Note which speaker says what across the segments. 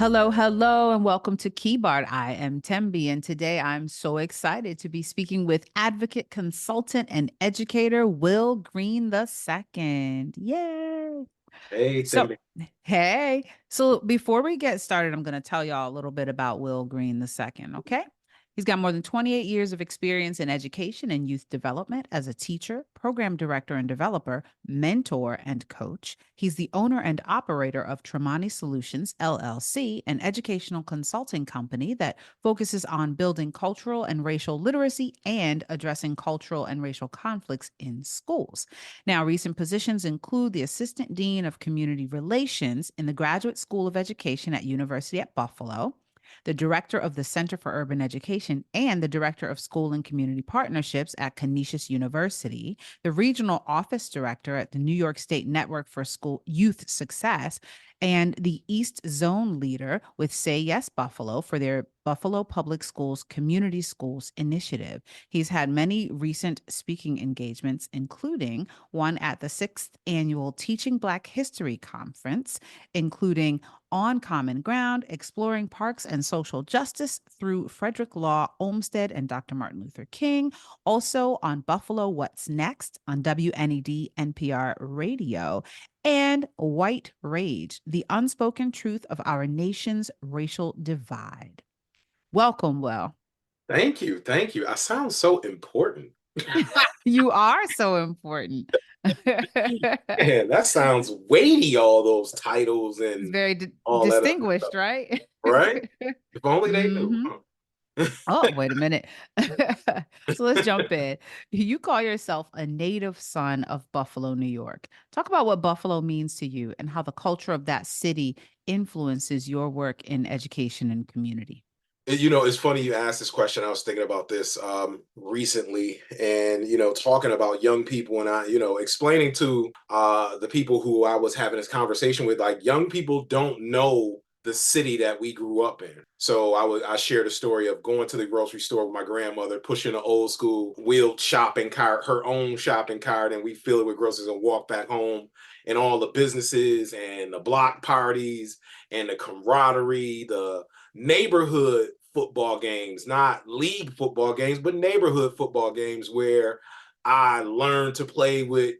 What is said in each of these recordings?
Speaker 1: Hello, hello, and welcome to Keybard. I am Tembi, and today I'm so excited to be speaking with advocate, consultant, and educator Will Green II. Yay!
Speaker 2: Hey,
Speaker 1: So,
Speaker 2: Timmy.
Speaker 1: hey, so before we get started, I'm going to tell y'all a little bit about Will Green II, okay? He's got more than 28 years of experience in education and youth development as a teacher, program director and developer, mentor, and coach. He's the owner and operator of Tremani Solutions, LLC, an educational consulting company that focuses on building cultural and racial literacy and addressing cultural and racial conflicts in schools. Now, recent positions include the Assistant Dean of Community Relations in the Graduate School of Education at University at Buffalo, the Director of the Center for Urban Education, and the Director of School and Community Partnerships at Canisius University, the Regional Office Director at the New York State Network for School Youth Success, and the East Zone Leader with Say Yes Buffalo for their Buffalo Public Schools Community Schools Initiative. He's had many recent speaking engagements, including one at the sixth annual Teaching Black History Conference, including On Common Ground, Exploring Parks and Social Justice through Frederick Law Olmsted and Dr. Martin Luther King. Also on Buffalo What's Next on WNED NPR Radio, and White Rage, the unspoken truth of our nation's racial divide. Welcome, Will.
Speaker 2: Thank you. Thank you. I sound so important.
Speaker 1: You are so important.
Speaker 2: Man, that sounds weighty, all those titles
Speaker 1: It's
Speaker 2: and
Speaker 1: very
Speaker 2: all that other
Speaker 1: distinguished,
Speaker 2: stuff,
Speaker 1: right?
Speaker 2: right? If only they knew,
Speaker 1: hmm
Speaker 2: huh?
Speaker 1: Oh, wait a minute. So let's jump in. You call yourself a native son of Buffalo, New York. Talk about what Buffalo means to you and how the culture of that city influences your work in education and community.
Speaker 2: It's funny you asked this question. I was thinking about this recently, and talking about young people, and explaining to the people who I was having this conversation with, like, young people don't know the city that we grew up in. So I shared a story of going to the grocery store with my grandmother, pushing an old school wheeled shopping cart, her own shopping cart, and we fill it with groceries and walk back home. And all the businesses and the block parties and the camaraderie, the neighborhood football games, not league football games, but neighborhood football games where I learned to play with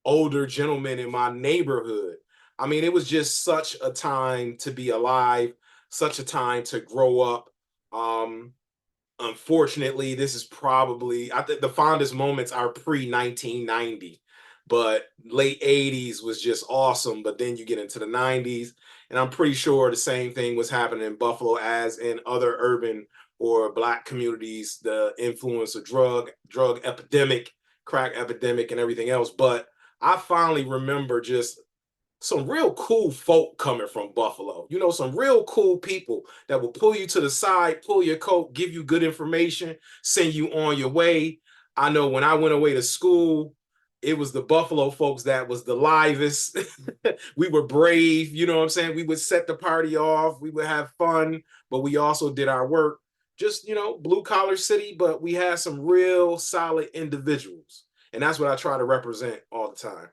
Speaker 2: older gentlemen in my neighborhood. I mean, it was just such a time to be alive, such a time to grow up. Um, Unfortunately, this is probably, I think the fondest moments are pre 1990, but late 80s was just awesome. But then you get into the 90s, and I'm pretty sure the same thing was happening in Buffalo as in other urban or black communities, the influence of drug epidemic, crack epidemic, and everything else. But I finally remember just some real cool folk coming from Buffalo. Some real cool people that will pull you to the side, pull your coat, give you good information, send you on your way. I know when I went away to school, it was the Buffalo folks that was the livest. We were brave, you know what I'm saying? We would set the party off, we would have fun, but we also did our work. Just, blue collar city, but we had some real solid individuals. And that's what I try to represent all the time.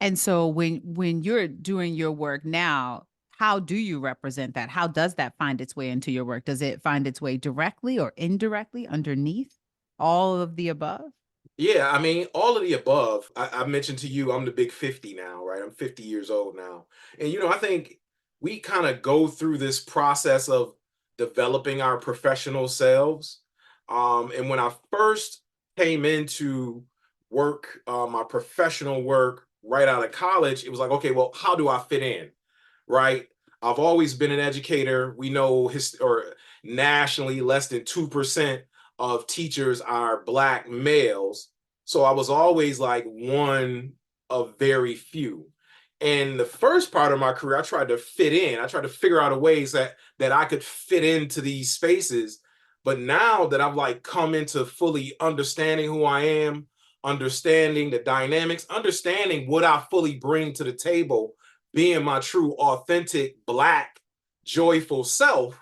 Speaker 1: And so when you're doing your work now, how do you represent that? How does that find its way into your work? Does it find its way directly or indirectly underneath all of the above?
Speaker 2: Yeah, I mean, all of the above. I mentioned to you, I'm the big 50 now, right? I'm 50 years old now. And, I think we kind of go through this process of developing our professional selves. And when I first came into work, my professional work right out of college, it was like, okay, well, how do I fit in? Right? I've always been an educator. We know or nationally, less than 2% of teachers are Black males. So I was always like one of very few. And the first part of my career, I tried to fit in. I tried to figure out a ways that I could fit into these spaces. But now that I've like come into fully understanding who I am, understanding the dynamics, understanding what I fully bring to the table, being my true, authentic, Black, joyful self,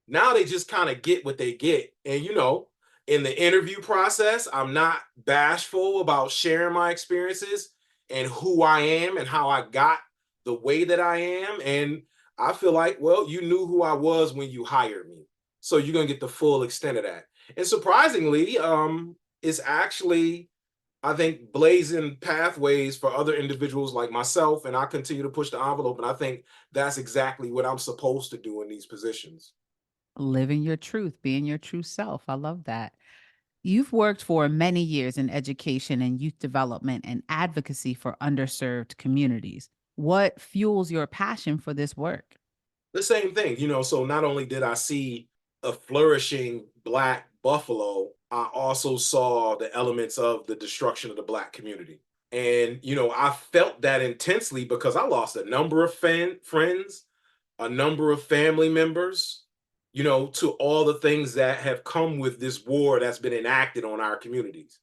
Speaker 2: now they just kind of get what they get. And, in the interview process, I'm not bashful about sharing my experiences and who I am and how I got the way that I am. And I feel like, well, you knew who I was when you hired me. So you're going to get the full extent of that. And surprisingly, it's actually, I think, blazing pathways for other individuals like myself. And I continue to push the envelope. And I think that's exactly what I'm supposed to do in these positions.
Speaker 1: Living your truth, being your true self. I love that. You've worked for many years in education and youth development and advocacy for underserved communities. What fuels your passion for this work?
Speaker 2: The same thing, so not only did I see a flourishing black buffalo, I also saw the elements of the destruction of the black community. And, I felt that intensely because I lost a number of friends, a number of family members, to all the things that have come with this war that's been enacted on our communities.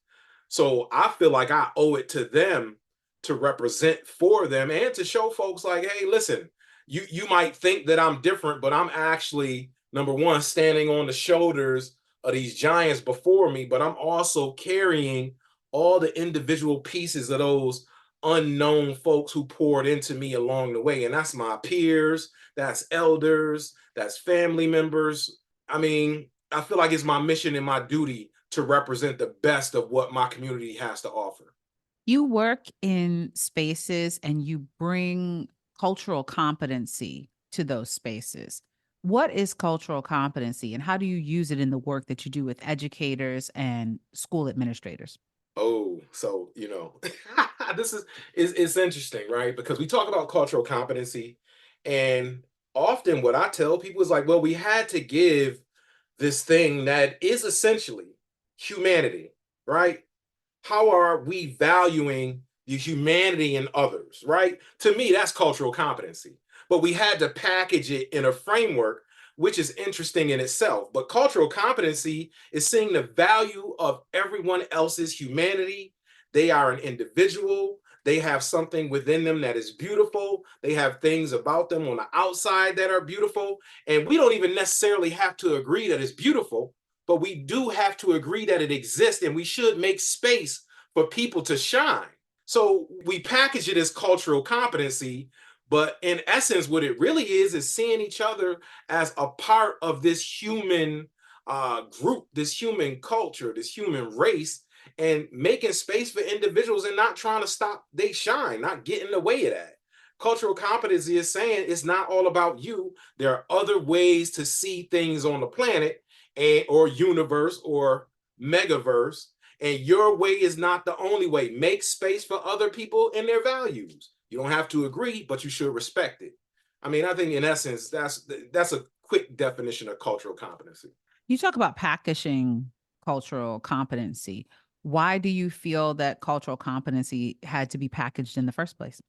Speaker 2: So I feel like I owe it to them to represent for them and to show folks like, hey, listen, you might think that I'm different, but I'm actually number one standing on the shoulders of these giants before me, but I'm also carrying all the individual pieces of those unknown folks who poured into me along the way. And that's my peers, that's elders, that's family members. I mean, I feel like it's my mission and my duty to represent the best of what my community has to offer.
Speaker 1: You work in spaces and you bring cultural competency to those spaces. What is cultural competency and how do you use it in the work that you do with educators and school administrators?
Speaker 2: Oh, so this is it's interesting, right? Because we talk about cultural competency, and often what I tell people is like, well, we had to give this thing that is essentially humanity, right? How are we valuing the humanity in others, right? To me, that's cultural competency. But we had to package it in a framework, which is interesting in itself. But cultural competency is seeing the value of everyone else's humanity. They are an individual. They have something within them that is beautiful. They have things about them on the outside that are beautiful. And we don't even necessarily have to agree that it's beautiful, but we do have to agree that it exists and we should make space for people to shine. So we package it as cultural competency, but in essence, what it really is seeing each other as a part of this human group, this human culture, this human race, and making space for individuals and not trying to stop they shine, not getting in the way of that. Cultural competency is saying it's not all about you. There are other ways to see things on the planet and or universe or megaverse, and your way is not the only way. Make space for other people and their values. You don't have to agree, but you should respect it. I mean, I think in essence, that's a quick definition of cultural competency.
Speaker 1: You talk about packaging cultural competency. Why do you feel that cultural competency had to be packaged in the first place?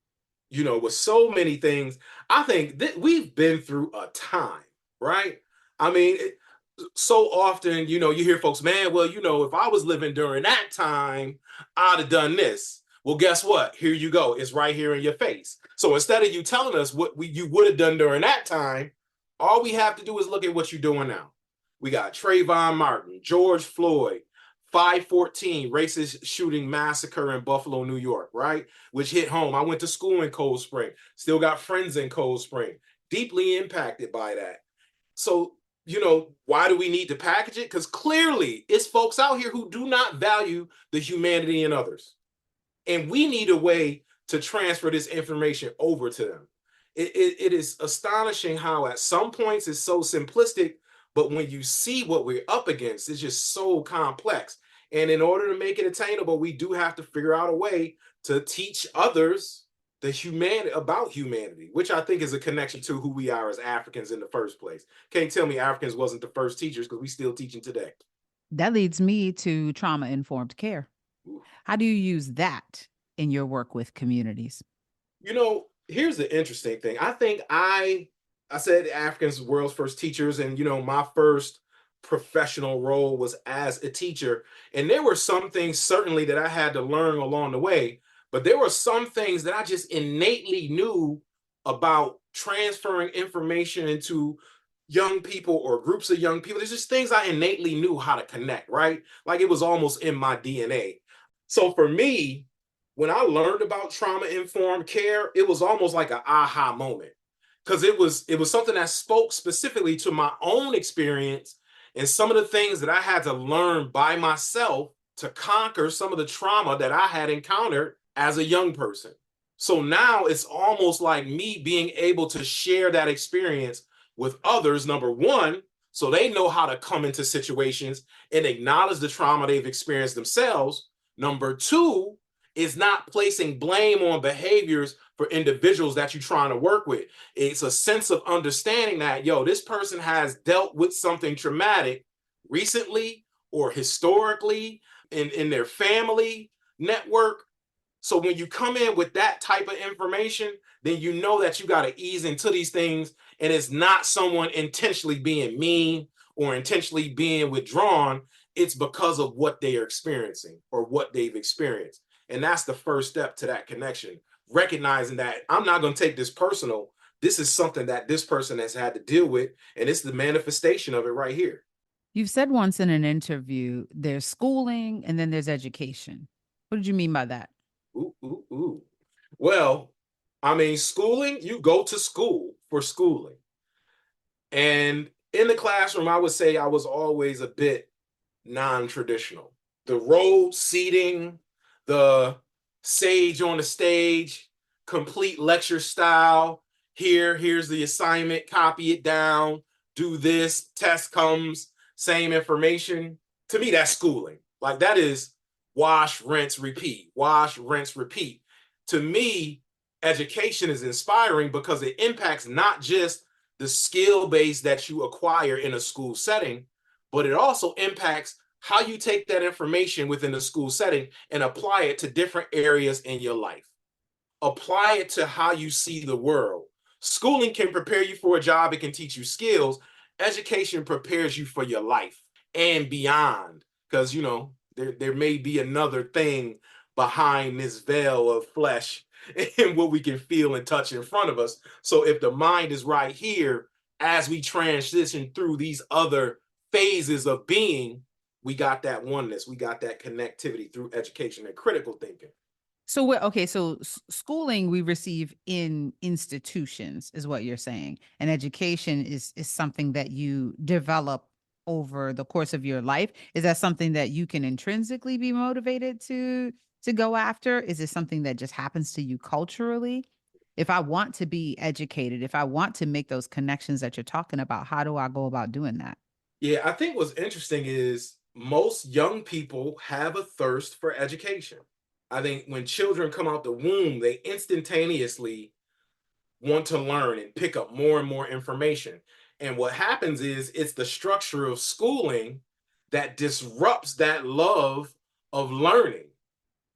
Speaker 2: With so many things, I think that we've been through a time, right? I mean, so often, you hear folks, man, well, if I was living during that time, I'd have done this. Well, guess what? Here you go. It's right here in your face. So instead of you telling us what you would have done during that time, all we have to do is look at what you're doing now. We got Trayvon Martin, George Floyd, 514 racist shooting massacre in Buffalo, New York, right? Which hit home. I went to school in Cold Spring, still got friends in Cold Spring, deeply impacted by that. So, why do we need to package it? Because clearly it's folks out here who do not value the humanity in others. And we need a way to transfer this information over to them. It is astonishing how at some points it's so simplistic, but when you see what we're up against, it's just so complex. And in order to make it attainable, we do have to figure out a way to teach others the humanity about humanity, which I think is a connection to who we are as Africans in the first place. Can't tell me Africans wasn't the first teachers because we still teaching today.
Speaker 1: That leads me to trauma informed care.
Speaker 2: Ooh.
Speaker 1: How do you use that in your work with communities?
Speaker 2: Here's the interesting thing. I think I said Africans were world's first teachers, and my first professional role was as a teacher. And there were some things certainly that I had to learn along the way, but there were some things that I just innately knew about transferring information into young people or groups of young people. There's just things I innately knew how to connect, right? Like it was almost in my DNA. So for me, when I learned about trauma informed care, it was almost like an aha moment because it was something that spoke specifically to my own experience and some of the things that I had to learn by myself to conquer some of the trauma that I had encountered as a young person. So now it's almost like me being able to share that experience with others, number one, so they know how to come into situations and acknowledge the trauma they've experienced themselves. Number two is not placing blame on behaviors for individuals that you're trying to work with. It's a sense of understanding that, yo, this person has dealt with something traumatic recently or historically in their family network. So when you come in with that type of information, then you know that you got to ease into these things, and it's not someone intentionally being mean or intentionally being withdrawn. It's because of what they are experiencing or what they've experienced. And that's the first step to that connection. Recognizing that I'm not going to take this personal. This is something that this person has had to deal with, and it's the manifestation of it right here.
Speaker 1: You've said once in an interview, there's schooling and then there's education. What did you mean by that?
Speaker 2: Ooh, ooh, ooh. Well, I mean, schooling, you go to school for schooling. And in the classroom, I would say I was always a bit non-traditional. The row seating, the sage on the stage, complete lecture style. Here's the assignment, copy it down, do this, test comes, same information. To me, that's schooling. Like that is wash, rinse, repeat, wash, rinse, repeat. To me, education is inspiring because it impacts not just the skill base that you acquire in a school setting, but it also impacts how you take that information within the school setting and apply it to different areas in your life. Apply it to how you see the world. Schooling can prepare you for a job, it can teach you skills. Education prepares you for your life and beyond. Because, there may be another thing behind this veil of flesh and what we can feel and touch in front of us. So if the mind is right here, as we transition through these other phases of being, we got that oneness, we got that connectivity through education and critical thinking.
Speaker 1: So okay, so schooling we receive in institutions is what you're saying. And education is something that you develop over the course of your life. Is that something that you can intrinsically be motivated to go after? Is it something that just happens to you culturally? If I want to be educated, if I want to make those connections that you're talking about, how do I go about doing that?
Speaker 2: Yeah, I think what's interesting is most young people have a thirst for education. I think when children come out the womb, they instantaneously want to learn and pick up more and more information. And what happens is it's the structure of schooling that disrupts that love of learning,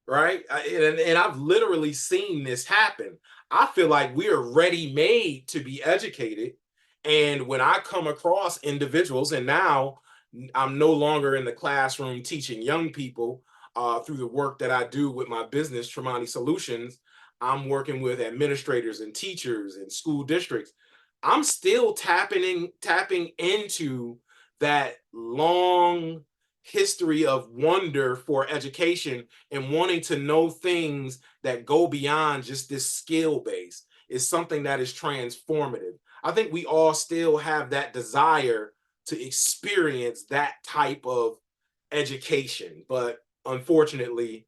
Speaker 2: right? And I've literally seen this happen. I feel like we are ready made to be educated. And when I come across individuals, and now I'm no longer in the classroom teaching young people through the work that I do with my business, Tremani Solutions, I'm working with administrators and teachers and school districts. I'm still tapping into that long history of wonder for education and wanting to know things that go beyond just this skill base is something that is transformative. I think we all still have that desire to experience that type of education, but unfortunately,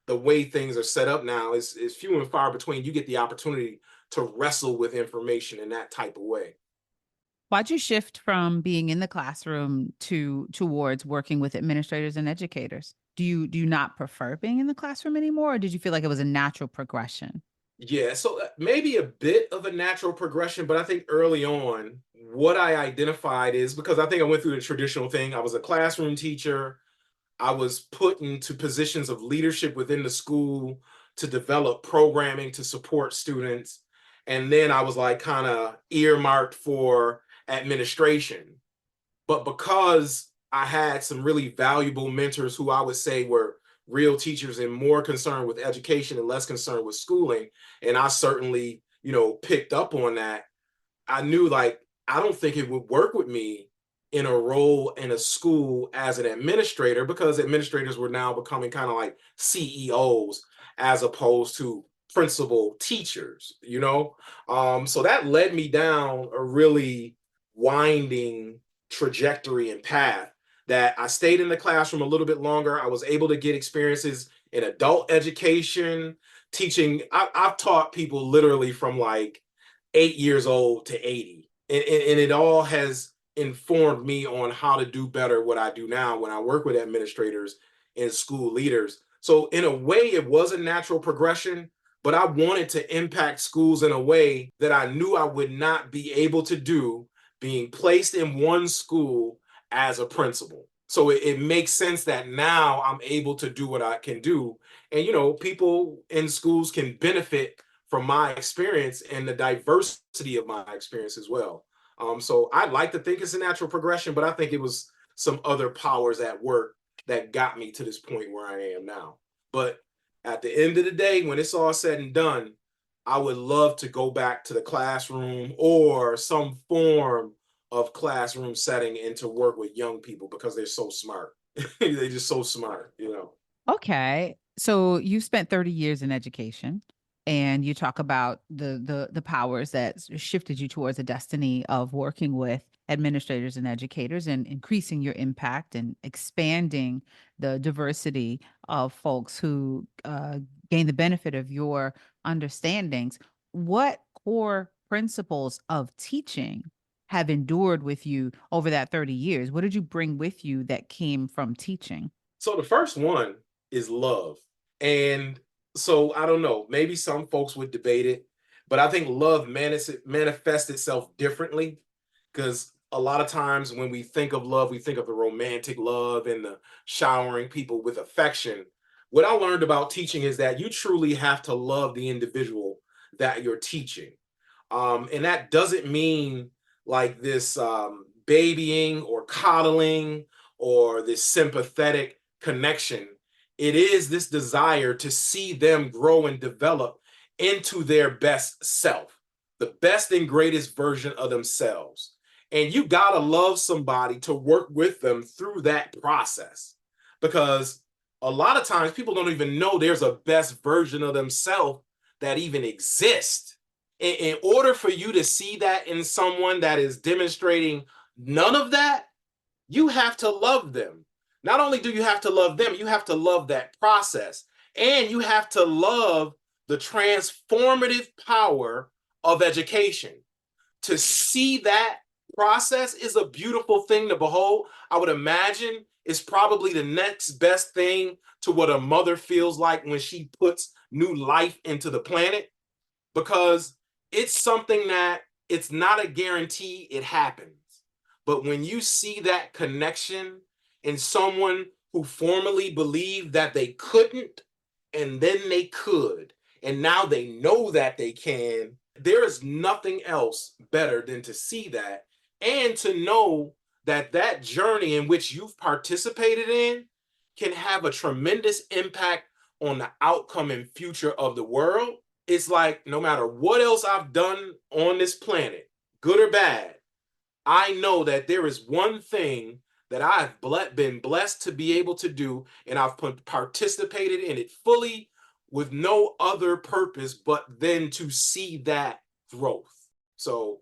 Speaker 2: the way things are set up now is few and far between. You get the opportunity to wrestle with information in that type of way.
Speaker 1: Why'd you shift from being in the classroom towards working with administrators and educators? Do you not prefer being in the classroom anymore, or did you feel like it was a natural progression?
Speaker 2: Yeah, so maybe a bit of a natural progression, but I think early on, what I identified is because I think I went through the traditional thing. I was a classroom teacher. I was put into positions of leadership within the school to develop programming to support students. And then I was like kind of earmarked for administration. But because I had some really valuable mentors who I would say were real teachers and more concerned with education and less concerned with schooling, and I certainly, picked up on that, I knew like I don't think it would work with me in a role in a school as an administrator because administrators were now becoming kind of like CEOs as opposed to principal teachers, you know? So that led me down a really winding trajectory and path that I stayed in the classroom a little bit longer. I was able to get experiences in adult education, teaching. I've taught people literally from like 8 years old to 80. And it all has informed me on how to do better what I do now when I work with administrators and school leaders. So in a way, it was a natural progression, but I wanted to impact schools in a way that I knew I would not be able to do being placed in one school as a principal. So it makes sense that now I'm able to do what I can do. And, you know, people in schools can benefit from my experience and the diversity of my experience as well. So I like to think it's a natural progression, but I think it was some other powers at work that got me to this point where I am now. But at the end of the day, when it's all said and done, I would love to go back to the classroom or some form of classroom setting and to work with young people because they're so smart. They're just so smart, you know.
Speaker 1: Okay. So you spent 30 years in education and you talk about the powers that shifted you towards a destiny of working with administrators and educators and increasing your impact and expanding the diversity of folks who gain the benefit of your understandings. What core principles of teaching have endured with you over that 30 years? What did you bring with you that came from teaching?
Speaker 2: So the first one is love. And so I don't know, maybe some folks would debate it, but I think love manifests itself differently because a lot of times when we think of love, we think of the romantic love and the showering people with affection. What I learned about teaching is that you truly have to love the individual that you're teaching. And that doesn't mean like this babying or coddling or this sympathetic connection. It is this desire to see them grow and develop into their best self, the best and greatest version of themselves. And you got to love somebody to work with them through that process because a lot of times people don't even know there's a best version of themselves that even exists. In order for you to see that in someone that is demonstrating none of that, you have to love them. Not only do you have to love them, you have to love that process. And you have to love the transformative power of education. To see that process is a beautiful thing to behold. I would imagine it's probably the next best thing to what a mother feels like when she puts new life into the planet because it's something that it's not a guarantee it happens. But when you see that connection in someone who formerly believed that they couldn't, and then they could, and now they know that they can, there is nothing else better than to see that and to know that that journey in which you've participated in can have a tremendous impact on the outcome and future of the world. It's like no matter what else I've done on this planet, good or bad, I know that there is one thing that I've been blessed to be able to do, and I've participated in it fully with no other purpose but then to see that growth. So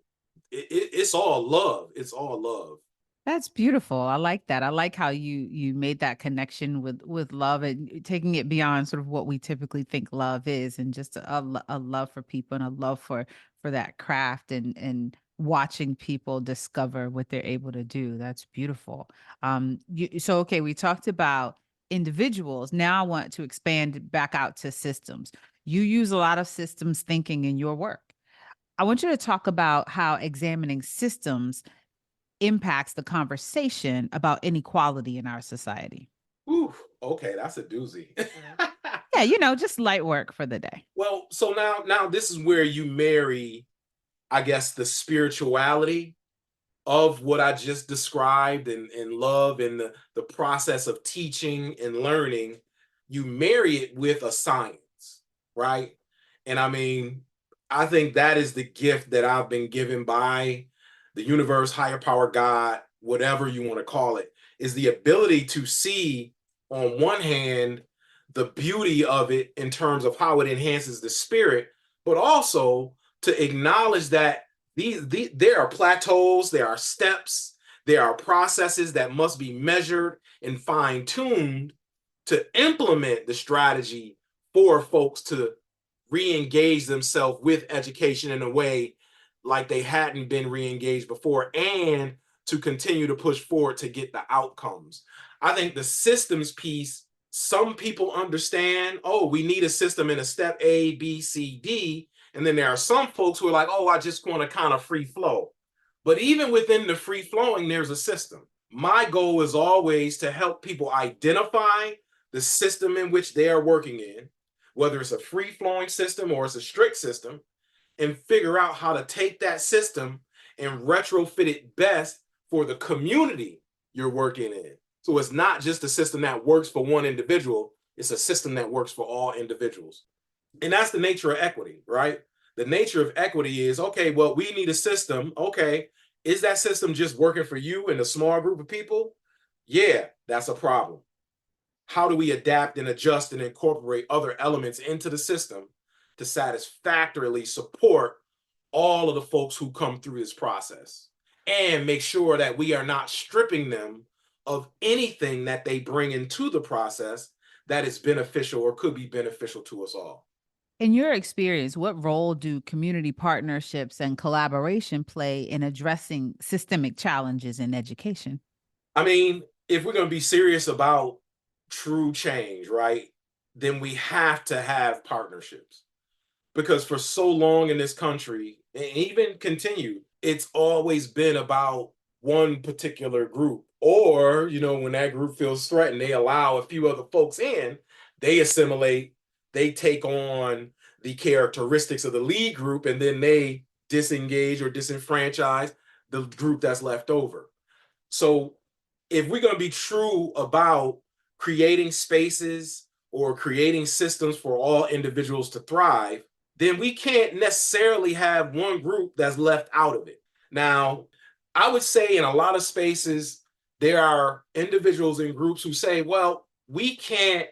Speaker 2: it's all love. It's all love.
Speaker 1: That's beautiful. I like that. I like how you made that connection with love and taking it beyond sort of what we typically think love is, and just a love for people and a love for that craft and watching people discover what they're able to do. That's beautiful. So okay, we talked about individuals. Now I want to expand back out to systems. You use a lot of systems thinking in your work. I want you to talk about how examining systems impacts the conversation about inequality in our society.
Speaker 2: Ooh, okay, that's a doozy.
Speaker 1: Yeah, just light work for the day.
Speaker 2: Well, so now this is where you marry, I guess, the spirituality of what I just described and love and the process of teaching and learning, you marry it with a science, right? And I mean, I think that is the gift that I've been given by the universe, higher power, God, whatever you want to call it, is the ability to see on one hand the beauty of it in terms of how it enhances the spirit, but also to acknowledge that there are plateaus, there are steps, there are processes that must be measured and fine tuned to implement the strategy for folks to re-engage themselves with education in a way like they hadn't been re-engaged before, and to continue to push forward to get the outcomes. I think the systems piece, some people understand, oh, we need a system in a step A, B, C, D. And then there are some folks who are like, oh, I just want to kind of free flow. But even within the free flowing, there's a system. My goal is always to help people identify the system in which they are working in, whether it's a free flowing system or it's a strict system, and figure out how to take that system and retrofit it best for the community you're working in. So it's not just a system that works for one individual, it's a system that works for all individuals. And that's the nature of equity, right? The nature of equity is, okay, well, we need a system. Okay, is that system just working for you and a small group of people? Yeah, that's a problem. How do we adapt and adjust and incorporate other elements into the system to satisfactorily support all of the folks who come through this process, and make sure that we are not stripping them of anything that they bring into the process that is beneficial or could be beneficial to us all?
Speaker 1: In your experience, what role do community partnerships and collaboration play in addressing systemic challenges in education?
Speaker 2: I mean, if we're going to be serious about true change, right, then we have to have partnerships, because for so long in this country, and even continue, it's always been about one particular group. Or, when that group feels threatened, they allow a few other folks in, they assimilate, they take on the characteristics of the lead group, and then they disengage or disenfranchise the group that's left over. So if we're going to be true about creating spaces or creating systems for all individuals to thrive, then we can't necessarily have one group that's left out of it. Now, I would say in a lot of spaces, there are individuals in groups who say, well, we can't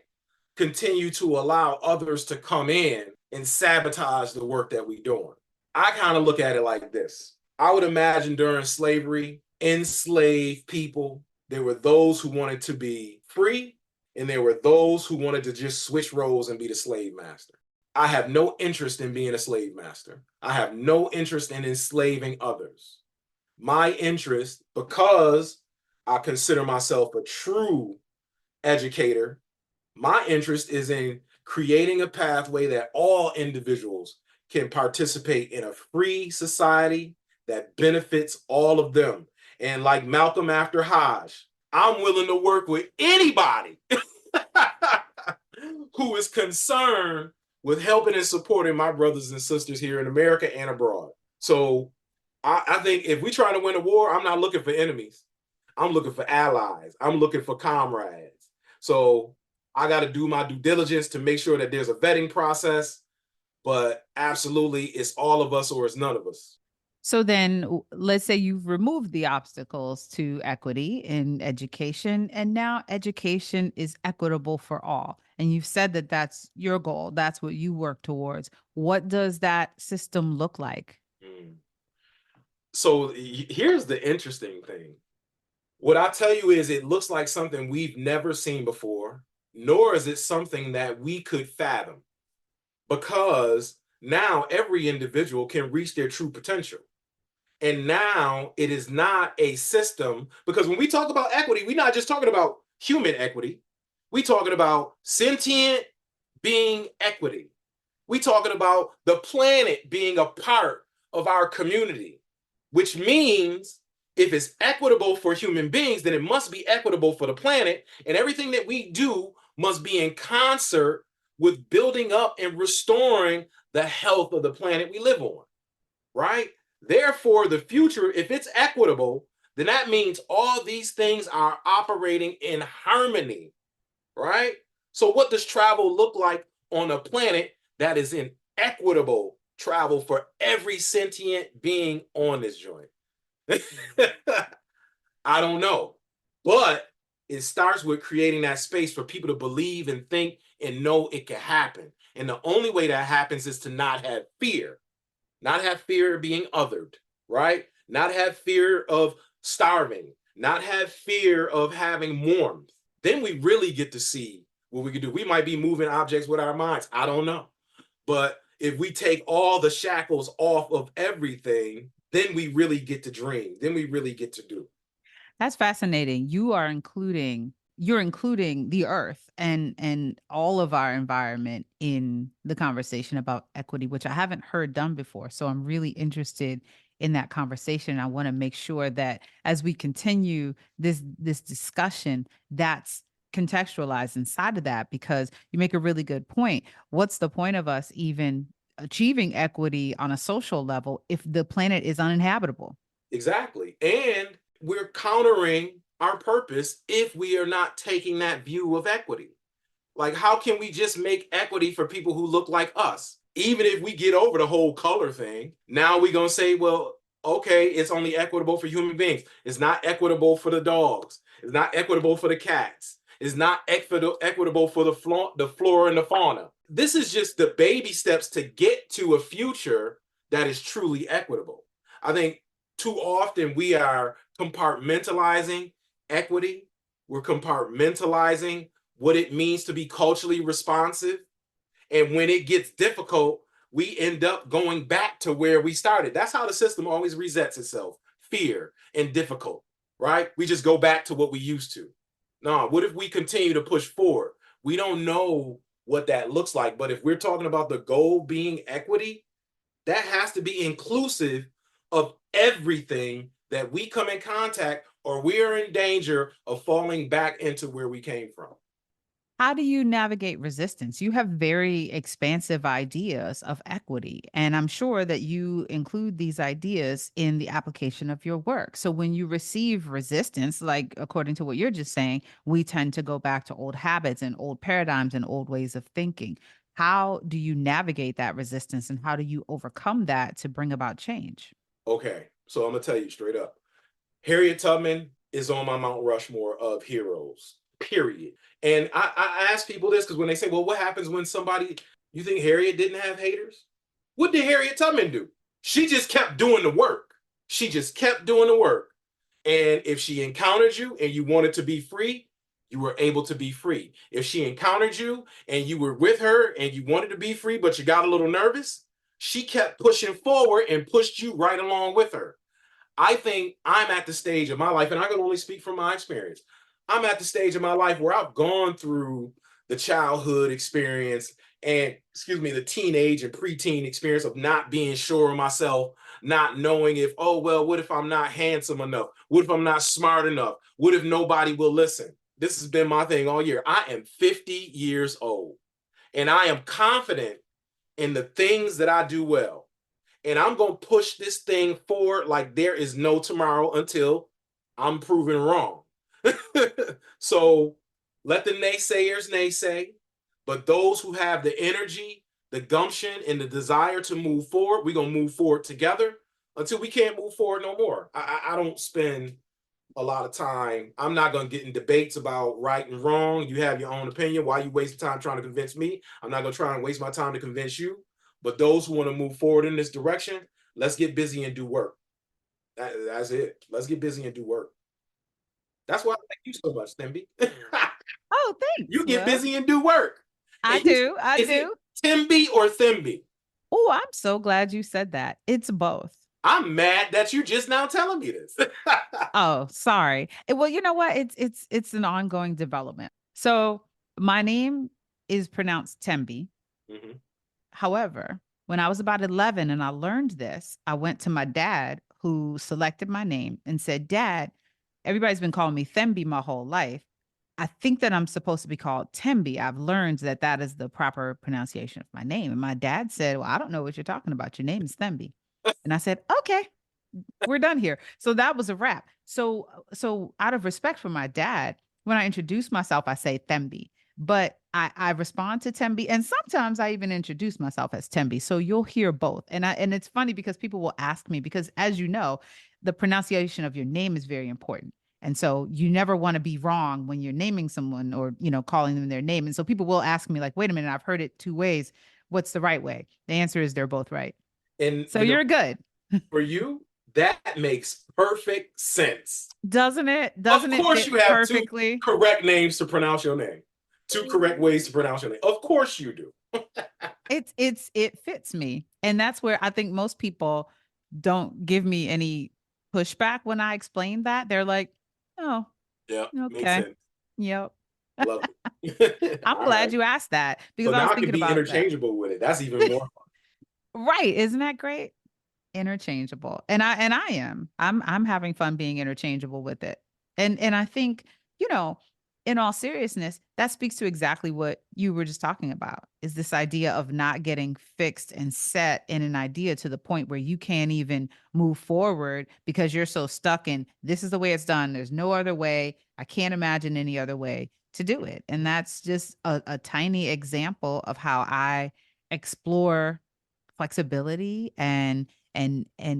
Speaker 2: continue to allow others to come in and sabotage the work that we're doing. I kind of look at it like this. I would imagine during slavery, enslaved people, there were those who wanted to be free, and there were those who wanted to just switch roles and be the slave master. I have no interest in being a slave master. I have no interest in enslaving others. My interest, because I consider myself a true educator, my interest is in creating a pathway that all individuals can participate in a free society that benefits all of them. And like Malcolm after Hajj, I'm willing to work with anybody who is concerned with helping and supporting my brothers and sisters here in America and abroad. So I think if we try to win a war, I'm not looking for enemies. I'm looking for allies. I'm looking for comrades. So I got to do my due diligence to make sure that there's a vetting process, but absolutely it's all of us or it's none of us.
Speaker 1: So then, let's say you've removed the obstacles to equity in education, and now education is equitable for all. And you've said that that's your goal, that's what you work towards. What does that system look like?
Speaker 2: Mm. So here's the interesting thing. What I tell you is it looks like something we've never seen before, nor is it something that we could fathom, because now every individual can reach their true potential. And now it is not a system, because when we talk about equity, we're not just talking about human equity. We're talking about sentient being equity. We're talking about the planet being a part of our community, which means if it's equitable for human beings, then it must be equitable for the planet. And everything that we do must be in concert with building up and restoring the health of the planet we live on, right? Therefore, the future, if it's equitable, then that means all these things are operating in harmony, right? So, what does travel look like on a planet that is in equitable travel for every sentient being on this joint? I don't know. But It starts with creating that space for people to believe and think and know it can happen. And the only way that happens is to not have fear, not have fear of being othered, right? Not have fear of starving, not have fear of having warmth. Then we really get to see what we can do. We might be moving objects with our minds. I don't know. But if we take all the shackles off of everything, then we really get to dream. Then we really get to do.
Speaker 1: That's fascinating. You're including the earth and all of our environment in the conversation about equity, which I haven't heard done before. So I'm really interested in that conversation. I want to make sure that as we continue this discussion, that's contextualized inside of that, because you make a really good point. What's the point of us even achieving equity on a social level if the planet is uninhabitable?
Speaker 2: Exactly. And we're countering our purpose if we are not taking that view of equity. Like, how can we just make equity for people who look like us? Even if we get over the whole color thing, now we're going to say, well, okay, it's only equitable for human beings. It's not equitable for the dogs. It's not equitable for the cats. It's not equitable for the flora and the fauna. This is just the baby steps to get to a future that is truly equitable. I think too often we are compartmentalizing equity. We're compartmentalizing what it means to be culturally responsive. And when it gets difficult, we end up going back to where we started. That's how the system always resets itself: fear and difficult, right? We just go back to what we used to. No, what if we continue to push forward? We don't know what that looks like. But if we're talking about the goal being equity, that has to be inclusive of everything that we come in contact, or we are in danger of falling back into where we came from.
Speaker 1: How do you navigate resistance? You have very expansive ideas of equity, and I'm sure that you include these ideas in the application of your work. So when you receive resistance, like according to what you're just saying, we tend to go back to old habits and old paradigms and old ways of thinking. How do you navigate that resistance and how do you overcome that to bring about change?
Speaker 2: Okay, so I'm gonna tell you straight up. Harriet Tubman is on my Mount Rushmore of heroes, period. And I ask people this because when they say, well, what happens when somebody, you think Harriet didn't have haters? What did Harriet Tubman do? She just kept doing the work. She just kept doing the work. And if she encountered you and you wanted to be free, you were able to be free. If she encountered you and you were with her and you wanted to be free, but you got a little nervous, she kept pushing forward and pushed you right along with her. I think I'm at the stage of my life, and I can only speak from my experience. I'm at the stage of my life where I've gone through the childhood experience and, excuse me, the teenage and preteen experience of not being sure of myself, not knowing if, oh, well, what if I'm not handsome enough? What if I'm not smart enough? What if nobody will listen? This has been my thing all year. I am 50 years old, and I am confident in the things that I do well, and I'm going to push this thing forward like there is no tomorrow until I'm proven wrong. So let the naysayers naysay, but those who have the energy, the gumption, and the desire to move forward, we're going to move forward together until we can't move forward no more. I don't spend a lot of time. I'm not going to get in debates about right and wrong. You have your own opinion. Why you waste time trying to convince me? I'm not going to try and waste my time to convince you. But those who want to move forward in this direction, let's get busy and do work. That's it. Let's get busy and do work. That's why I like you so much, Themby.
Speaker 1: Oh, thanks.
Speaker 2: You get
Speaker 1: Well,
Speaker 2: busy and do work.
Speaker 1: I
Speaker 2: And you,
Speaker 1: do. I
Speaker 2: is it
Speaker 1: do.
Speaker 2: Timby or Themby?
Speaker 1: Oh, I'm so glad you said that. It's both.
Speaker 2: I'm mad that you just now telling me this.
Speaker 1: Oh, sorry. Well, you know what? It's an ongoing development. So my name is pronounced Tembi.
Speaker 2: Mhm.
Speaker 1: However, when I was about 11 and I learned this, I went to my dad who selected my name and said, Dad, everybody's been calling me Thembi my whole life. I think that I'm supposed to be called Tembi. I've learned that that is the proper pronunciation of my name. And my dad said, well, I don't know what you're talking about. Your name is Thembi. And I said, okay, we're done here. So that was a wrap. So out of respect for my dad, when I introduce myself, I say Thembi, but I respond to Tembi, and sometimes I even introduce myself as Tembi. So you'll hear both. And it's funny because people will ask me, because as you know, the pronunciation of your name is very important. And so you never want to be wrong when you're naming someone or, calling them their name. And so people will ask me, like, wait a minute, I've heard it two ways. What's the right way? The answer is they're both right.
Speaker 2: And
Speaker 1: So you're good.
Speaker 2: for you, that makes perfect sense.
Speaker 1: Doesn't it?
Speaker 2: Of
Speaker 1: Doesn't it
Speaker 2: course,
Speaker 1: fit
Speaker 2: you have two
Speaker 1: perfectly?
Speaker 2: correct names to pronounce your name, two correct ways to pronounce your name. Of course, you do.
Speaker 1: It fits me. And that's where I think most people don't give me any pushback when I explain that. They're like, "Oh,
Speaker 2: Yeah, makes
Speaker 1: okay.
Speaker 2: sense.
Speaker 1: Yep."
Speaker 2: Love it.
Speaker 1: I'm
Speaker 2: All
Speaker 1: glad
Speaker 2: right.
Speaker 1: you asked that
Speaker 2: So
Speaker 1: because I
Speaker 2: now
Speaker 1: was
Speaker 2: I can
Speaker 1: thinking
Speaker 2: be
Speaker 1: about that.
Speaker 2: interchangeable with it. That's even more fun.
Speaker 1: Right. Isn't that great? Interchangeable. And I am. I'm having fun being interchangeable with it. And I think, you know, in all seriousness, that speaks to exactly what you were just talking about, is this idea of not getting fixed and set in an idea to the point where you can't even move forward because you're so stuck in this is the way it's done. There's no other way. I can't imagine any other way to do it. And that's just a tiny example of how I explore flexibility and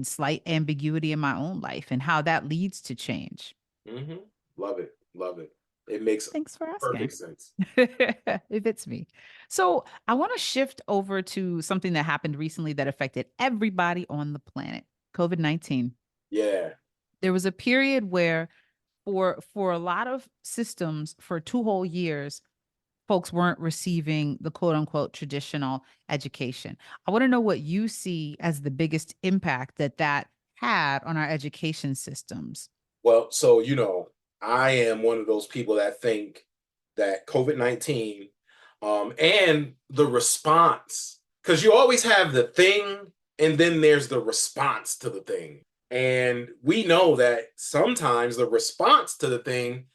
Speaker 1: slight ambiguity in my own life and how that leads to change.
Speaker 2: Hmm. Love it. Love it. It makes
Speaker 1: Thanks for asking.
Speaker 2: perfect sense.
Speaker 1: It fits me. So I want to shift over to something that happened recently that affected everybody on the planet, COVID-19.
Speaker 2: Yeah.
Speaker 1: There was a period where for a lot of systems for 2 whole years, folks weren't receiving the quote unquote traditional education. I want to know what you see as the biggest impact that had on our education systems.
Speaker 2: Well, so, I am one of those people that think that COVID-19 and the response, because you always have the thing and then there's the response to the thing. And we know that sometimes the response to the thing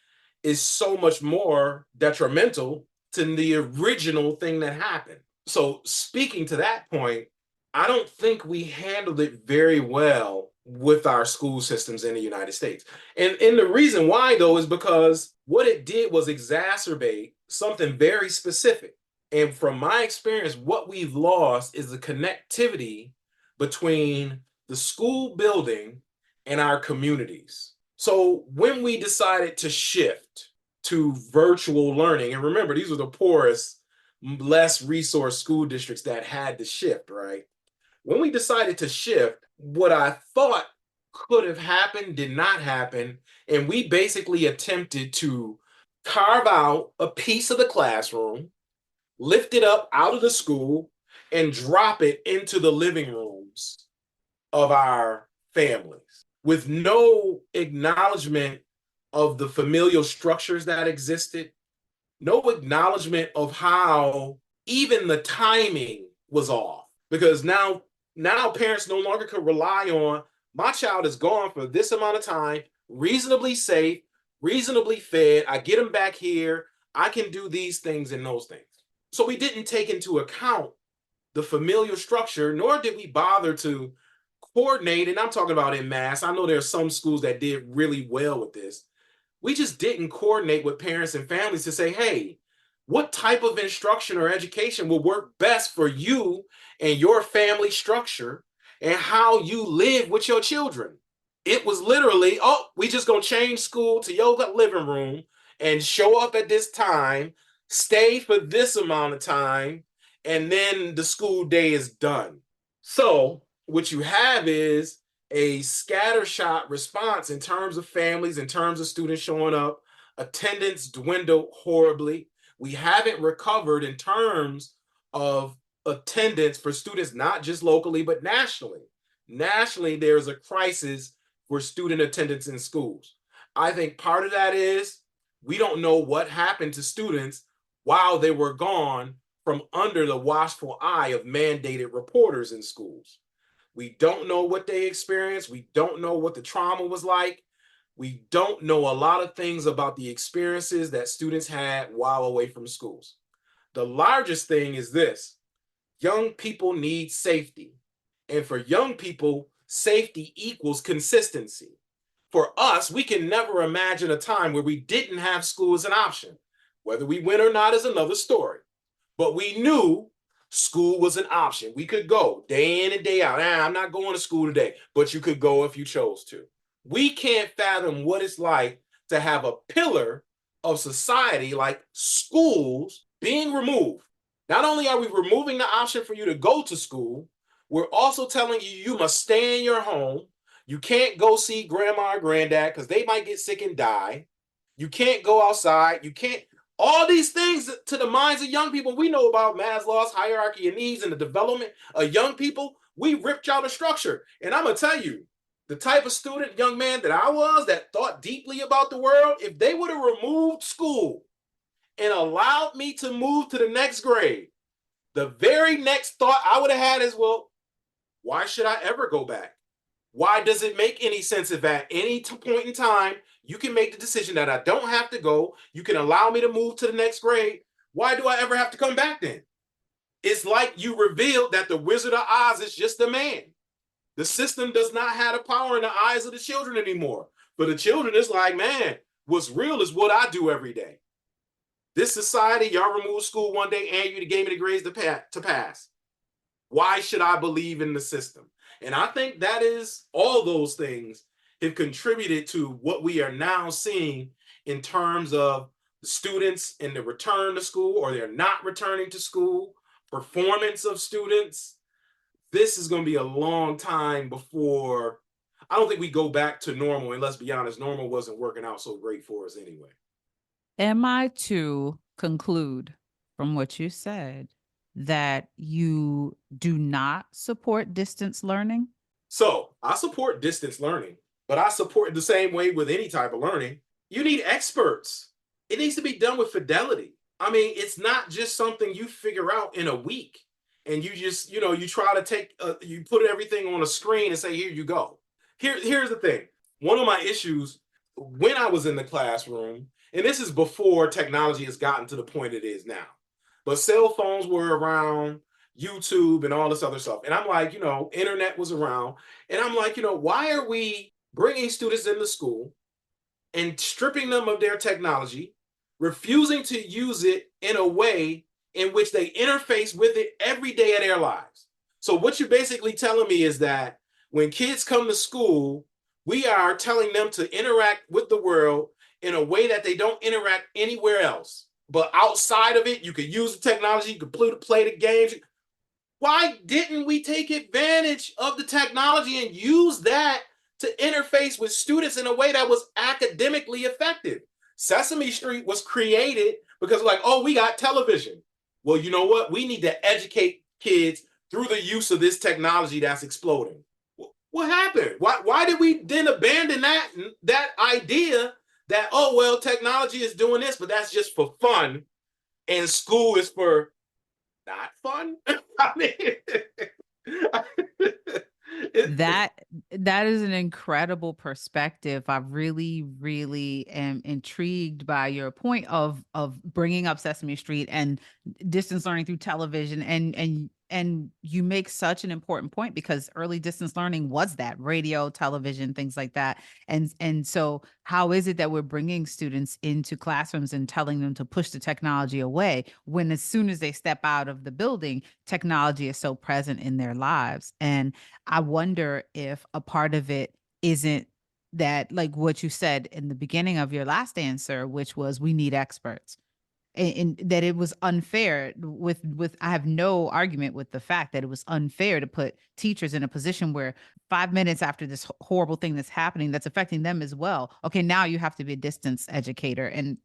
Speaker 2: is so much more detrimental to the original thing that happened. So, speaking to that point, I don't think we handled it very well with our school systems in the United States. And the reason why, though, is because what it did was exacerbate something very specific. And from my experience, what we've lost is the connectivity between the school building and our communities. So when we decided to shift to virtual learning, and remember, these were the poorest, less resource school districts that had to shift, right? When we decided to shift, what I thought could have happened did not happen. And we basically attempted to carve out a piece of the classroom, lift it up out of the school, and drop it into the living rooms of our families with no acknowledgement of the familial structures that existed, no acknowledgement of how even the timing was off, because now parents no longer could rely on my child is gone for this amount of time, reasonably safe, reasonably fed, I get them back here, I can do these things and those things. So we didn't take into account the familial structure, nor did we bother to coordinate. And I'm talking about in mass. I know there are some schools that did really well with this. We just didn't coordinate with parents and families to say, hey, what type of instruction or education will work best for you and your family structure and how you live with your children? It was literally, oh, we just gonna change school to yoga living room and show up at this time, stay for this amount of time, and then the school day is done. So what you have is a scattershot response in terms of families, in terms of students showing up. Attendance dwindled horribly. We haven't recovered in terms of attendance for students, not just locally, but nationally. Nationally, there's a crisis for student attendance in schools. I think part of that is we don't know what happened to students while they were gone from under the watchful eye of mandated reporters in schools. We don't know what they experienced. We don't know what the trauma was like. We don't know a lot of things about the experiences that students had while away from schools. The largest thing is this: young people need safety. And for young people, safety equals consistency. For us, we can never imagine a time where we didn't have school as an option. Whether we went or not is another story. But we knew school was an option. We could go day in and day out. I'm not going to school today, but you could go if you chose to. We can't fathom what it's like to have a pillar of society like schools being removed. Not only are we removing the option for you to go to school, we're also telling you you must stay in your home. You can't go see grandma or granddad because they might get sick and die. You can't go outside. You can't. All these things to the minds of young people. We know about Maslow's hierarchy of needs and the development of young people. We ripped out a structure. And I'm going to tell you, the type of student, young man that I was that thought deeply about the world, if they would have removed school and allowed me to move to the next grade, the very next thought I would have had is, well, why should I ever go back? Why does it make any sense if at any point in time you can make the decision that I don't have to go? You can allow me to move to the next grade. Why do I ever have to come back then? It's like you revealed that the Wizard of Oz is just a man. The system does not have the power in the eyes of the children anymore. For the children, it's like, man, what's real is what I do every day. This society, y'all removed school one day and you gave me the grades to pass. Why should I believe in the system? And I think that is all those things have contributed to what we are now seeing in terms of the students in the return to school or they're not returning to school, performance of students. This is going to be a long time before I don't think we go back to normal. And let's be honest, normal wasn't working out so great for us anyway.
Speaker 1: Am I to conclude from what you said that you do not support distance learning?
Speaker 2: So I support distance learning, but I support it the same way with any type of learning. You need experts. It needs to be done with fidelity. I mean, it's not just something you figure out in a week and you just, you try to you put everything on a screen and say, here you go. Here's the thing. One of my issues when I was in the classroom, and this is before technology has gotten to the point it is now, but cell phones were around, YouTube and all this other stuff. And I'm like, internet was around. And I'm like, why are we bringing students into school and stripping them of their technology, refusing to use it in a way in which they interface with it every day of their lives? So what you're basically telling me is that when kids come to school, we are telling them to interact with the world in a way that they don't interact anywhere else. But outside of it, you could use the technology, you could play the games. Why didn't we take advantage of the technology and use that to interface with students in a way that was academically effective? Sesame Street was created because like, oh, we got television. Well, you know what? We need to educate kids through the use of this technology that's exploding. What happened? Why did we then abandon that idea that, oh, well, technology is doing this, but that's just for fun and school is for not fun? I mean,
Speaker 1: That that is an incredible perspective. I really, really am intrigued by your point of bringing up Sesame Street and distance learning through television, and you make such an important point because early distance learning was that radio, television, things like that. And so how is it that we're bringing students into classrooms and telling them to push the technology away when as soon as they step out of the building, technology is so present in their lives? And I wonder if a part of it isn't that, like what you said in the beginning of your last answer, which was we need experts. And that it was unfair with I have no argument with the fact that it was unfair to put teachers in a position where 5 minutes after this horrible thing that's happening that's affecting them as well, okay, now you have to be a distance educator. And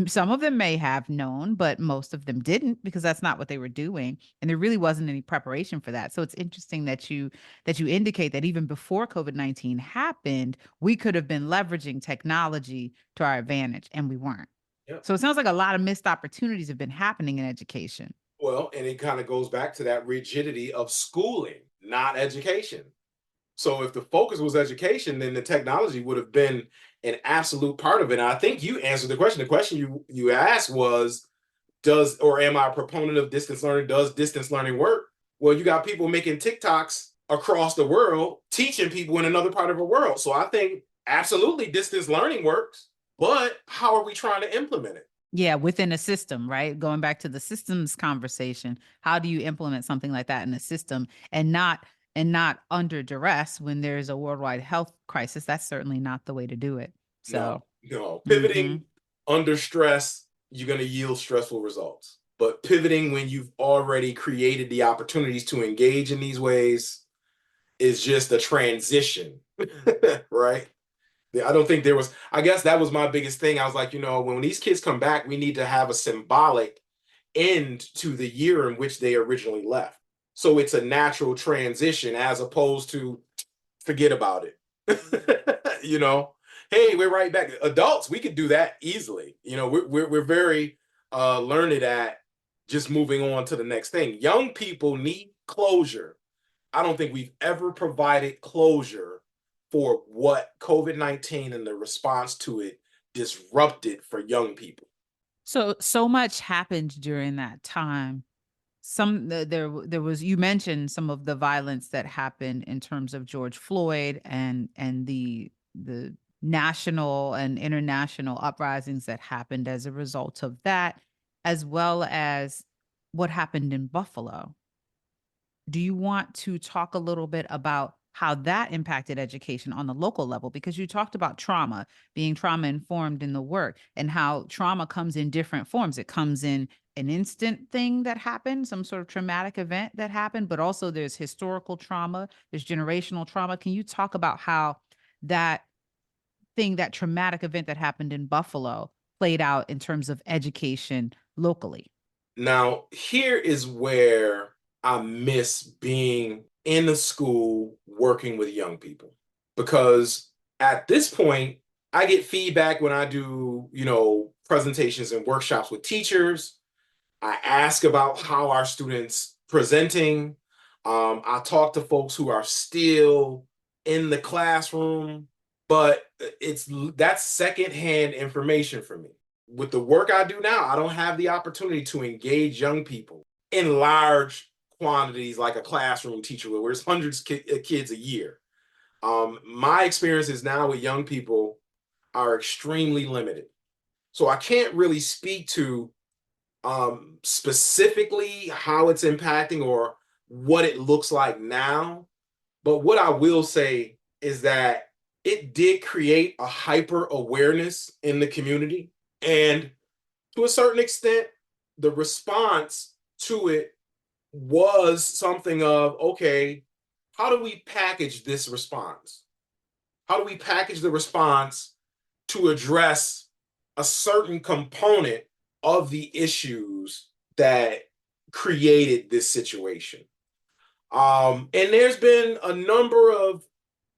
Speaker 1: some of them may have known, but most of them didn't because that's not what they were doing, and there really wasn't any preparation for that. So it's interesting that you indicate that even before COVID-19 happened, we could have been leveraging technology to our advantage, and we weren't.
Speaker 2: yep.
Speaker 1: So it sounds like a lot of missed opportunities have been happening in education.
Speaker 2: Well, and it kind of goes back to that rigidity of schooling, not education. So if the focus was education, then the technology would have been an absolute part of it. And I think you answered the question. The question you asked was, am I a proponent of distance learning? Does distance learning work? Well, you got people making TikToks across the world, teaching people in another part of the world. So I think absolutely distance learning works, but how are we trying to implement it?
Speaker 1: Yeah, within a system, right? Going back to the systems conversation, how do you implement something like that in a system and not under duress when there's a worldwide health crisis? That's certainly not the way to do it.
Speaker 2: No,
Speaker 1: So
Speaker 2: No,
Speaker 1: Mm-hmm.
Speaker 2: pivoting under stress, you're going to yield stressful results. But pivoting when you've already created the opportunities to engage in these ways is just a transition, right? I don't think there was, I guess that was my biggest thing. I was like, when these kids come back, we need to have a symbolic end to the year in which they originally left. So it's a natural transition as opposed to forget about it. Hey, we're right back. Adults, we could do that easily. We're very learned at just moving on to the next thing. Young people need closure. I don't think we've ever provided closure for what COVID-19 and the response to it disrupted for young people.
Speaker 1: So much happened during that time. There was, you mentioned some of the violence that happened in terms of George Floyd and the national and international uprisings that happened as a result of that, as well as what happened in Buffalo. Do you want to talk a little bit about how that impacted education on the local level? Because you talked about trauma, being trauma informed in the work, and how trauma comes in different forms. It comes in an instant thing that happened, some sort of traumatic event that happened, but also there's historical trauma, there's generational trauma. Can you talk about how that that traumatic event that happened in Buffalo played out in terms of education locally?
Speaker 2: Now, here is where I miss being in a school working with young people because at this point, I get feedback when I do, presentations and workshops with teachers. I ask about how our students presenting. I talk to folks who are still in the classroom, but that's secondhand information for me. With the work I do now, I don't have the opportunity to engage young people in large quantities like a classroom teacher where there's hundreds of kids a year. My experiences now with young people are extremely limited. So I can't really speak to specifically how it's impacting or what it looks like now. But what I will say is that it did create a hyper awareness in the community. And to a certain extent, the response to it was something of, okay, how do we package this response? How do we package the response to address a certain component of the issues that created this situation? And there's been a number of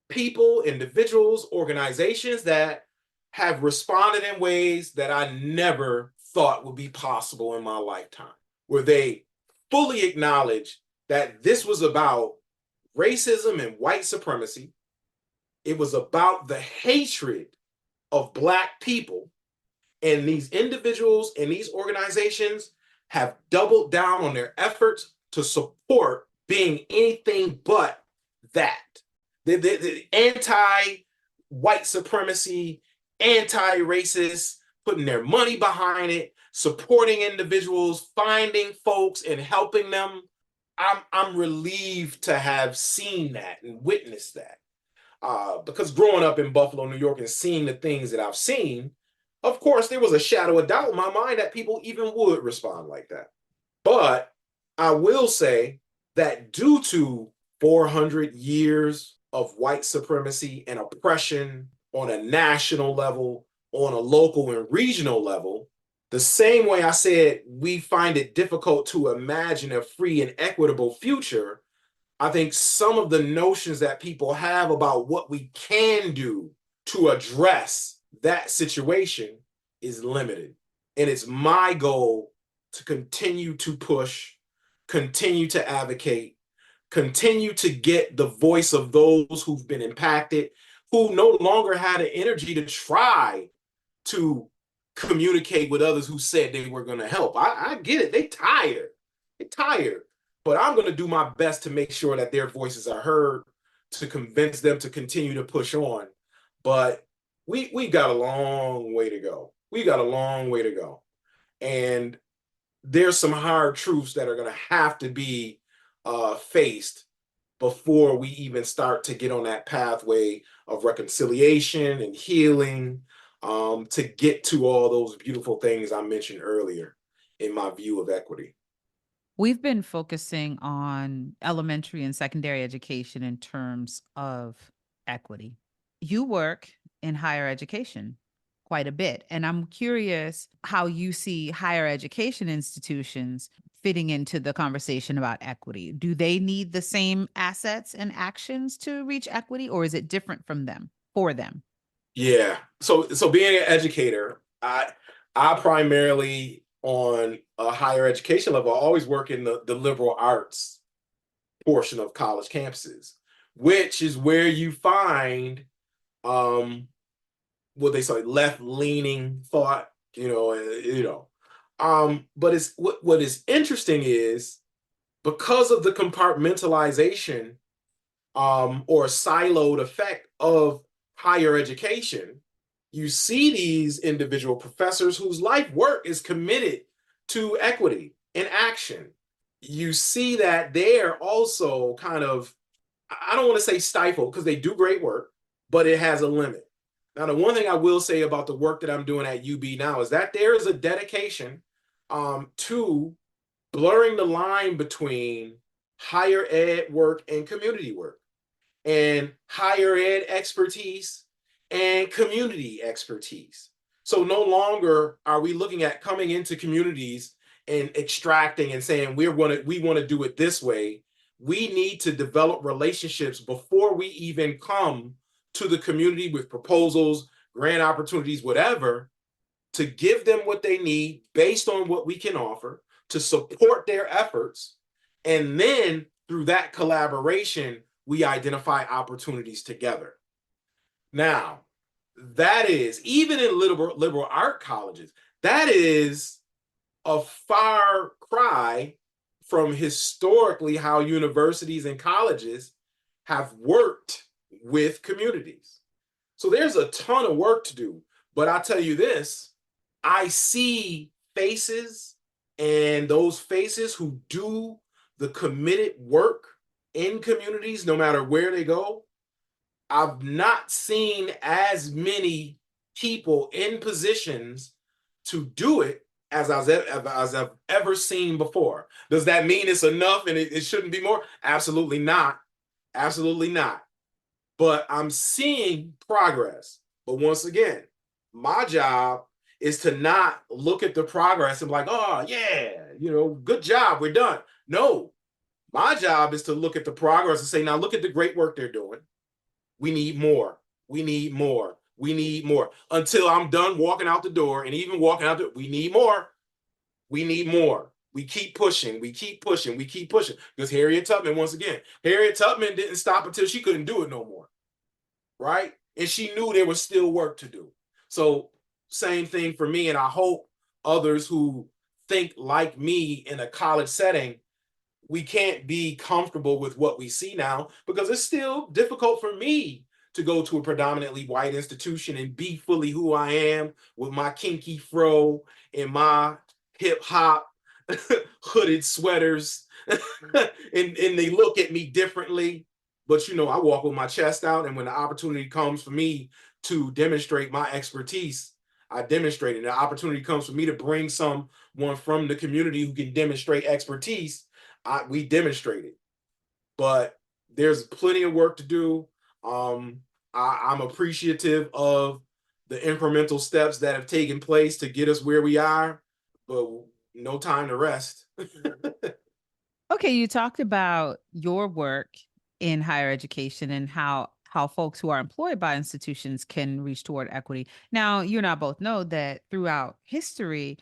Speaker 2: people, individuals, organizations that have responded in ways that I never thought would be possible in my lifetime, where they fully acknowledge that this was about racism and white supremacy. It was about the hatred of Black people. And these individuals and these organizations have doubled down on their efforts to support being anything but that. The anti-white supremacy, anti-racist, putting their money behind it, supporting individuals, finding folks and helping them. I'm relieved to have seen that and witnessed that. Because growing up in Buffalo, New York, and seeing the things that I've seen, of course, there was a shadow of doubt in my mind that people even would respond like that. But I will say that due to 400 years of white supremacy and oppression on a national level, on a local and regional level, the same way I said we find it difficult to imagine a free and equitable future, I think some of the notions that people have about what we can do to address that situation is limited. And it's my goal to continue to push, continue to advocate, continue to get the voice of those who've been impacted, who no longer had the energy to try to communicate with others who said they were going to help. I get it. They tired. They tired. But I'm going to do my best to make sure that their voices are heard, to convince them to continue to push on. But we got a long way to go. We got a long way to go. And there's some hard truths that are going to have to be faced before we even start to get on that pathway of reconciliation and healing. to get to all those beautiful things I mentioned earlier in my view of equity.
Speaker 1: We've been focusing on elementary and secondary education in terms of equity. You work in higher education quite a bit, and I'm curious how you see higher education institutions fitting into the conversation about equity. Do they need the same assets and actions to reach equity, or is it different from them for them?
Speaker 2: Yeah. So being an educator, I primarily on a higher education level, I always work in the liberal arts portion of college campuses, which is where you find um what they say left leaning thought, but it's what is interesting is because of the compartmentalization or siloed effect of higher education, you see these individual professors whose life work is committed to equity in action. You see that they're also kind of, I don't want to say stifled because they do great work, but it has a limit. Now, the one thing I will say about the work that I'm doing at UB now is that there is a dedication to blurring the line between higher ed work and community work and higher ed expertise and community expertise. So no longer are we looking at coming into communities and extracting and saying we want to do it this way. We need to develop relationships before we even come to the community with proposals, grant opportunities, whatever, to give them what they need based on what we can offer to support their efforts. And then through that collaboration, we identify opportunities together. Now, that is, even in liberal art colleges, that is a far cry from historically how universities and colleges have worked with communities. So there's a ton of work to do. But I'll tell you this, I see faces, and those faces who do the committed work in communities, no matter where they go. I've not seen as many people in positions to do it as I've ever seen before. Does that mean it's enough and it shouldn't be more? Absolutely not. Absolutely not. But I'm seeing progress. But once again, my job is to not look at the progress and be like, oh, yeah, good job, we're done. No, my job is to look at the progress and say, now look at the great work they're doing. We need more. We need more. We need more until I'm done walking out the door. And even walking out we need more. We need more. We keep pushing. We keep pushing. We keep pushing. Because Harriet Tubman, once again, Harriet Tubman didn't stop until she couldn't do it no more. Right? And she knew there was still work to do. So, same thing for me. And I hope others who think like me in a college setting, we can't be comfortable with what we see now because it's still difficult for me to go to a predominantly white institution and be fully who I am with my kinky fro and my hip hop hooded sweaters. And they look at me differently. But I walk with my chest out, and when the opportunity comes for me to demonstrate my expertise, I demonstrate it. And the opportunity comes for me to bring someone from the community who can demonstrate expertise, we demonstrate it. But there's plenty of work to do. I'm appreciative of the incremental steps that have taken place to get us where we are, but no time to rest.
Speaker 1: Okay, you talked about your work in higher education and how folks who are employed by institutions can reach toward equity. Now, you and I both know that throughout history,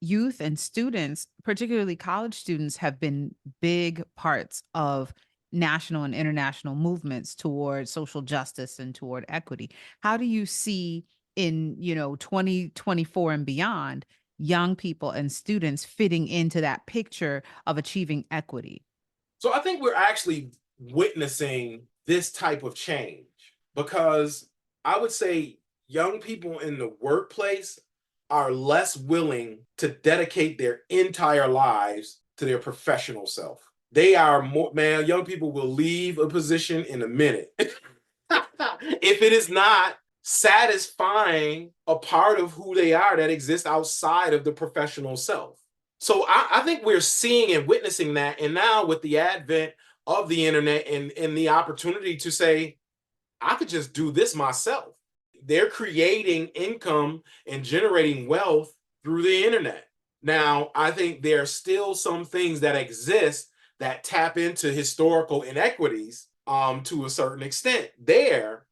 Speaker 1: youth and students, particularly college students, have been big parts of national and international movements toward social justice and toward equity. How do you see in, 2024 and beyond, young people and students fitting into that picture of achieving equity?
Speaker 2: So I think we're actually witnessing this type of change because I would say young people in the workplace are less willing to dedicate their entire lives to their professional self. They are more, man, young people will leave a position in a minute if it is not satisfying a part of who they are that exists outside of the professional self. So I think we're seeing and witnessing that. And now with the advent of the internet and the opportunity to say, I could just do this myself. They're creating income and generating wealth through the internet. Now, I think there are still some things that exist that tap into historical inequities to a certain extent there.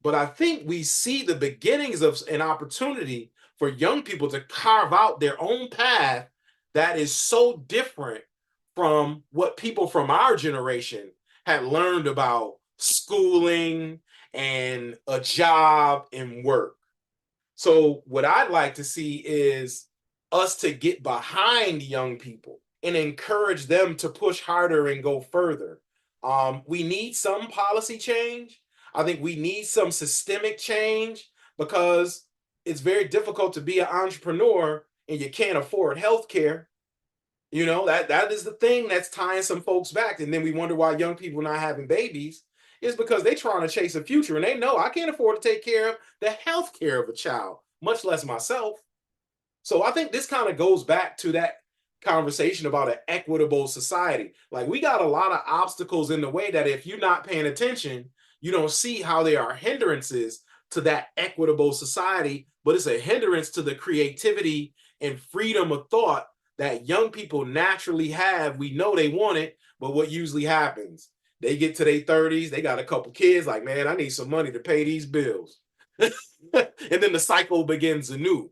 Speaker 2: But I think we see the beginnings of an opportunity for young people to carve out their own path that is so different from what people from our generation had learned about schooling and a job and work. So what I'd like to see is us to get behind young people and encourage them to push harder and go further. We need some policy change. I think we need some systemic change because it's very difficult to be an entrepreneur and you can't afford health care. You know, that is the thing that's tying some folks back. And then we wonder why young people not having babies is because they're trying to chase a future and they know I can't afford to take care of the health care of a child, much less myself. So I think this kind of goes back to that conversation about an equitable society. Like we got a lot of obstacles in the way that if you're not paying attention, you don't see how there are hindrances to that equitable society, but it's a hindrance to the creativity and freedom of thought that young people naturally have. We know they want it, but what usually happens? They get to their 30s, they got a couple kids, like, man, I need some money to pay these bills. And then the cycle begins anew.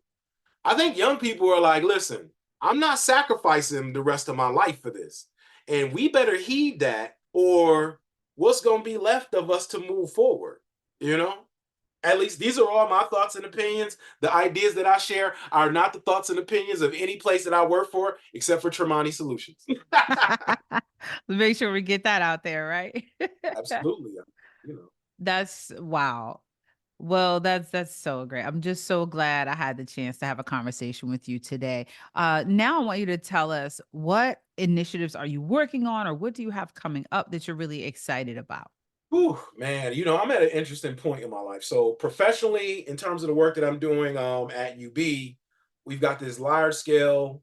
Speaker 2: I think young people are like, listen, I'm not sacrificing the rest of my life for this. And we better heed that, or what's going to be left of us to move forward? You know? At least these are all my thoughts and opinions. The ideas that I share are not the thoughts and opinions of any place that I work for, except for Tremani Solutions.
Speaker 1: Make sure we get that out there, right?
Speaker 2: Absolutely. You know.
Speaker 1: That's wow. Well, that's so great. I'm just so glad I had the chance to have a conversation with you today. Now I want you to tell us what initiatives are you working on or what do you have coming up that you're really excited about?
Speaker 2: Whew, man, I'm at an interesting point in my life. So professionally, in terms of the work that I'm doing at UB, we've got this large scale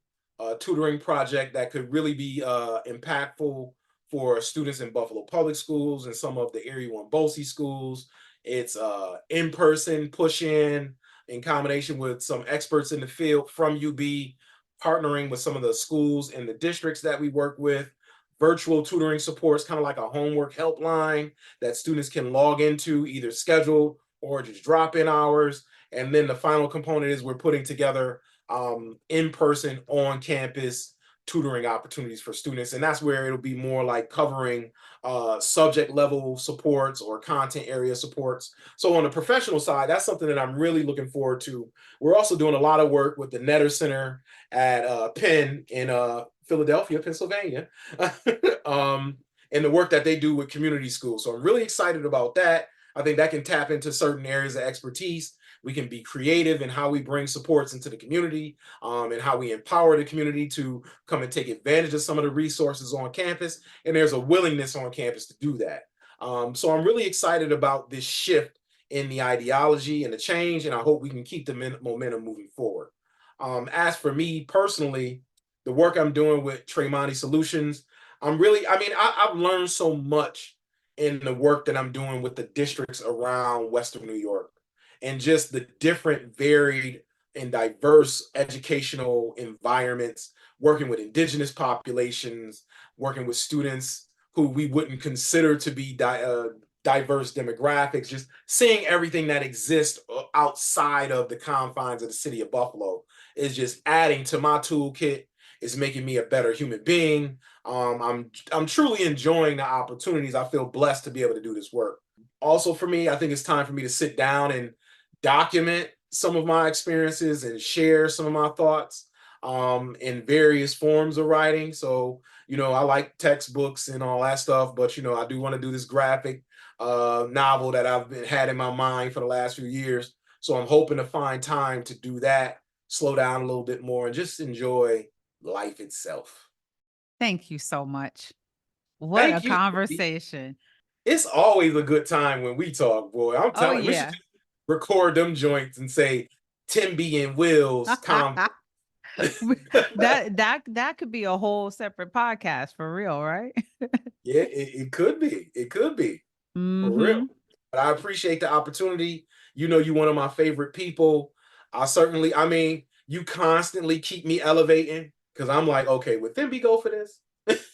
Speaker 2: tutoring project that could really be impactful for students in Buffalo Public Schools and some of the Area 1 BOCES schools. It's in person push in combination with some experts in the field from UB, partnering with some of the schools and the districts that we work with. Virtual tutoring supports, kind of like a homework helpline that students can log into, either scheduled or just drop in hours. And then the final component is we're putting together in person, on campus tutoring opportunities for students. And that's where it'll be more like covering subject level supports or content area supports. So on the professional side, that's something that I'm really looking forward to. We're also doing a lot of work with the Netter Center at Penn in Philadelphia, Pennsylvania, and the work that they do with community schools. So I'm really excited about that. I think that can tap into certain areas of expertise. We can be creative in how we bring supports into the community and how we empower the community to come and take advantage of some of the resources on campus. And there's a willingness on campus to do that. So I'm really excited about this shift in the ideology and the change, and I hope we can keep the momentum moving forward. As for me personally, the work I'm doing with Tremani Solutions, I've learned so much in the work that I'm doing with the districts around Western New York and just the different, varied, and diverse educational environments, working with indigenous populations, working with students who we wouldn't consider to be diverse demographics, just seeing everything that exists outside of the confines of the city of Buffalo is just adding to my toolkit. It's making me a better human being. I'm truly enjoying the opportunities. I feel blessed to be able to do this work. Also, for me, I think it's time for me to sit down and document some of my experiences and share some of my thoughts in various forms of writing. So, I like textbooks and all that stuff, but I do want to do this graphic novel that had in my mind for the last few years. So I'm hoping to find time to do that, slow down a little bit more, and just enjoy life itself.
Speaker 1: Thank you so much. What a
Speaker 2: Thank you.
Speaker 1: conversation.
Speaker 2: It's always a good time when we talk, boy. I'm
Speaker 1: Oh,
Speaker 2: telling you, we should
Speaker 1: yeah.
Speaker 2: record them joints and say Timby and Will's Tom.
Speaker 1: that could be a whole separate podcast for real, right?
Speaker 2: Yeah, it could be. It could be for real.
Speaker 1: Mm-hmm.
Speaker 2: But I appreciate the opportunity. You know, you're one of my favorite people. I mean, you constantly keep me elevating because I'm like, okay, would Thimby go for this?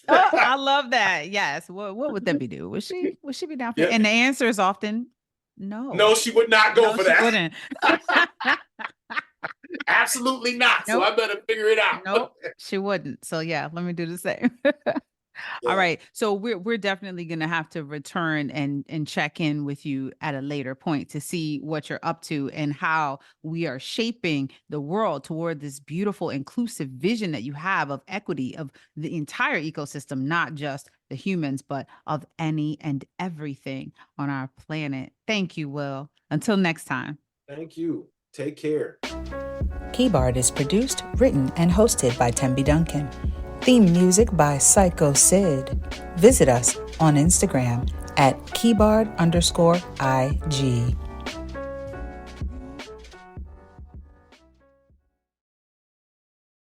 Speaker 1: Oh, I love that. Yes. What would Debbie do? Would she be down for it?
Speaker 2: Yeah.
Speaker 1: And the answer is often no.
Speaker 2: No, she would not go
Speaker 1: No,
Speaker 2: for
Speaker 1: she
Speaker 2: that.
Speaker 1: wouldn't.
Speaker 2: Absolutely not. So
Speaker 1: Nope.
Speaker 2: I better figure it out.
Speaker 1: Nope, she wouldn't. So yeah, let me do the same. All
Speaker 2: Yeah.
Speaker 1: right. So we're definitely gonna have to return and check in with you at a later point to see what you're up to and how we are shaping the world toward this beautiful inclusive vision that you have of equity of the entire ecosystem, not just the humans, but of any and everything on our planet. Thank you, Will. Until next time.
Speaker 2: Thank you. Take care.
Speaker 3: Keyboard is produced, written, and hosted by Temby Duncan. Theme music by Psycho Sid. Visit us on Instagram at keyboard_IG.